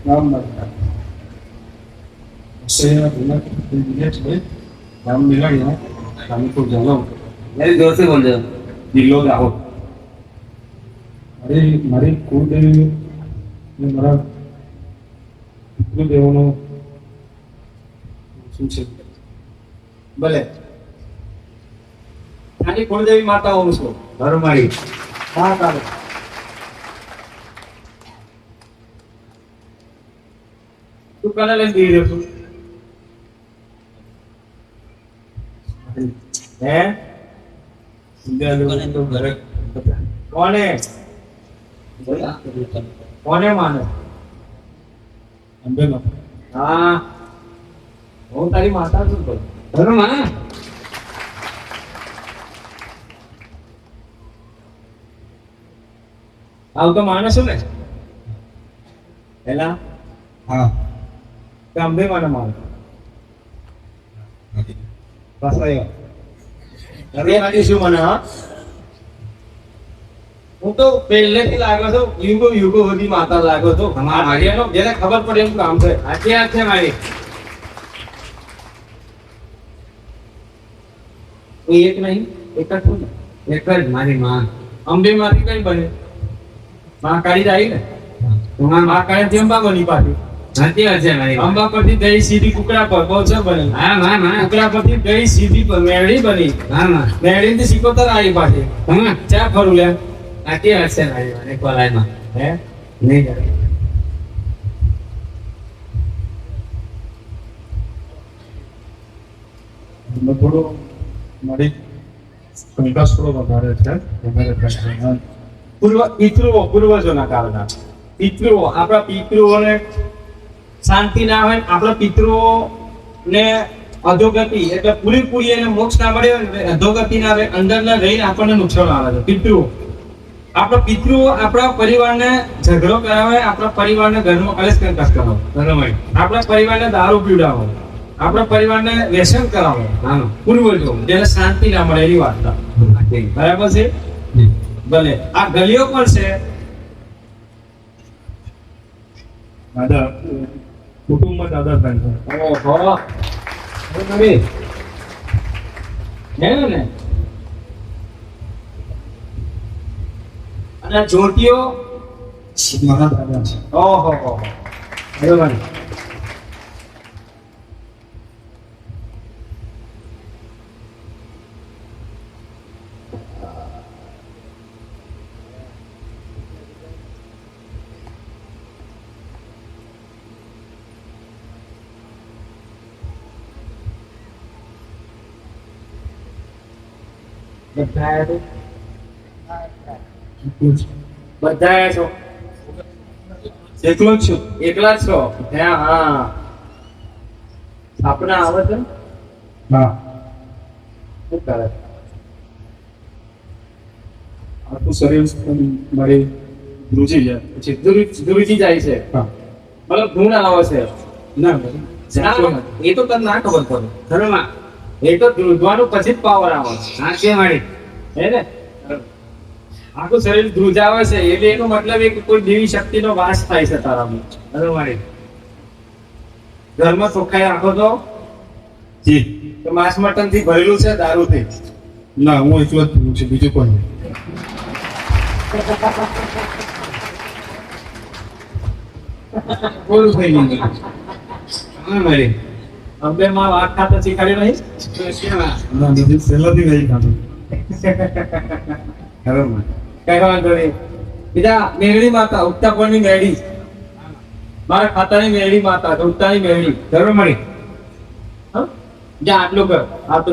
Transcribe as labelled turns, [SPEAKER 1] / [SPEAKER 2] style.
[SPEAKER 1] રામ માતા સેના ગુના દિને છે રામ મિલાયા રામ को जन्म
[SPEAKER 2] मेरी जोर से बोल दो।
[SPEAKER 1] दिलो दाहो अरे मारी कुलदेवी ने मारा कुलदेवनो શું છે
[SPEAKER 3] ભલે આની કુળદેવી માતા હું છું
[SPEAKER 2] धर्मारी
[SPEAKER 3] હા તારે તું કને લઈને દઈ રહ્યો છું હે
[SPEAKER 1] ઇન્ડિયા તો ઘરે
[SPEAKER 3] કોને કોને માને
[SPEAKER 1] અંબે માતા
[SPEAKER 3] હા હું તારી માતા છું ભાઈ
[SPEAKER 2] धर्मा
[SPEAKER 3] આવું તો માને છું ને પેલા
[SPEAKER 1] હા
[SPEAKER 3] કે અંબે માને માને બસ આવ્યો હવે મારી શું મને હા હું તો પહેલેથી લાગ્યો છું યુગો સુધી માતા લાગ્યો છું મારીનો જેને ખબર પડે એમ કામ છે
[SPEAKER 2] अच्छी बात है मारी
[SPEAKER 3] કોઈ એક નહીં એક જ છું ને.
[SPEAKER 2] एक मारी माँ
[SPEAKER 3] અંબે માંથી કઈ બને મહાકાળી જ આવી ને
[SPEAKER 2] तुम्हारा
[SPEAKER 3] મહાકાળી થી અંબા બની પાછી
[SPEAKER 2] अच्छी बात है मारी
[SPEAKER 3] અંબા પરથી ગઈ સીધી કુકડા પર બહુ છે બની
[SPEAKER 2] हाँ माँ माँ
[SPEAKER 3] કુકડા પરથી ગઈ સીધી મેળી બની
[SPEAKER 2] हाँ माँ
[SPEAKER 3] મેળી થી સિકોતર આવી પાછી
[SPEAKER 2] हाँ
[SPEAKER 3] ચા ફરું લે
[SPEAKER 2] अच्छी बात है मारी माँ कोलाई माँ
[SPEAKER 3] હે
[SPEAKER 2] नहीं करे
[SPEAKER 1] થોડો મારી કંકાસ થોડો વધારે છે વધારે થાય
[SPEAKER 3] પૂર્વજોના કારણે પિતૃઓ આપણા પિતૃઓને શાંતિ ના હોય આપણા પિતૃઓને અધોગતિ એટલે પૂરી એને મોક્ષ ના મળે ને અધોગતિ ના આવે અંદર ના રહીને આપણને નુકસાન આવે છે પિતૃઓ આપણા પિતૃઓ આપણા પરિવારને ઝઘડો કરાવે આપણા પરિવારને ઘરમાં કલેશ કંકાસ કરાવે
[SPEAKER 2] बराबर
[SPEAKER 3] આપણા પરિવારને દારૂ પીવડાવે આપણા પરિવારને વ્યસન કરાવે
[SPEAKER 2] हाँ
[SPEAKER 3] પૂર્વજો જેને શાંતિ ના મળે એની વાર્તા બરાબર છે ભલે આ ગલીઓ પણ છે
[SPEAKER 1] દાદા કુટુંબમાં દાદા થાય છે
[SPEAKER 3] ઓહો નવી હે ને અને જ્યોતિઓ
[SPEAKER 1] મારા દાદા છે
[SPEAKER 3] ઓહો બરોબર બધા છો
[SPEAKER 1] એકલો જ છું
[SPEAKER 3] એકલા જ છો હે હા આપણા આવે છે
[SPEAKER 1] હા
[SPEAKER 3] શું કરે
[SPEAKER 1] આખું શરીર મારી ધ્રુજી જાય પછી
[SPEAKER 3] ધ્રુજી જાય છે
[SPEAKER 1] હા
[SPEAKER 3] મતલબ ધૂન આવે છે
[SPEAKER 1] ના
[SPEAKER 3] ના, એ તો તને ના ખબર પડે
[SPEAKER 2] धर्मा
[SPEAKER 3] એ તો ધ્રુજવાનું પછી જ પાવર આવે
[SPEAKER 2] अच्छी मारी
[SPEAKER 3] હે ને આખું શરીર ધ્રુજાવે છે એટલે એનો મતલબ એ કે કોઈ દેવી શક્તિનો વાસ થાય છે તારામાં
[SPEAKER 2] बराबर मारी
[SPEAKER 3] ઘરમાં ચોખ્ખાઈ રાખો તો
[SPEAKER 1] જી
[SPEAKER 3] તો માંસ મટન થી ભરેલું છે દારૂથી
[SPEAKER 1] ના હું એકલો જ છું બીજું કોઈ નહીં
[SPEAKER 3] બોલું થઈ ગયું
[SPEAKER 2] हाँ मारी
[SPEAKER 3] અંબે માં વાત ખાતા શીખાડ્યું નહીં
[SPEAKER 1] ના બીજું પહેલાથી નહીં ખાધું
[SPEAKER 2] धर्मा
[SPEAKER 3] કઈ વાંધો નહીં બીજા મેરડી માતા ઉગતા પરની મેરડી મારા ખાતાની મેરડી માતા ઉગતાની મેરડી
[SPEAKER 2] धर्मा मारी
[SPEAKER 3] હા જા આટલું કર આ તો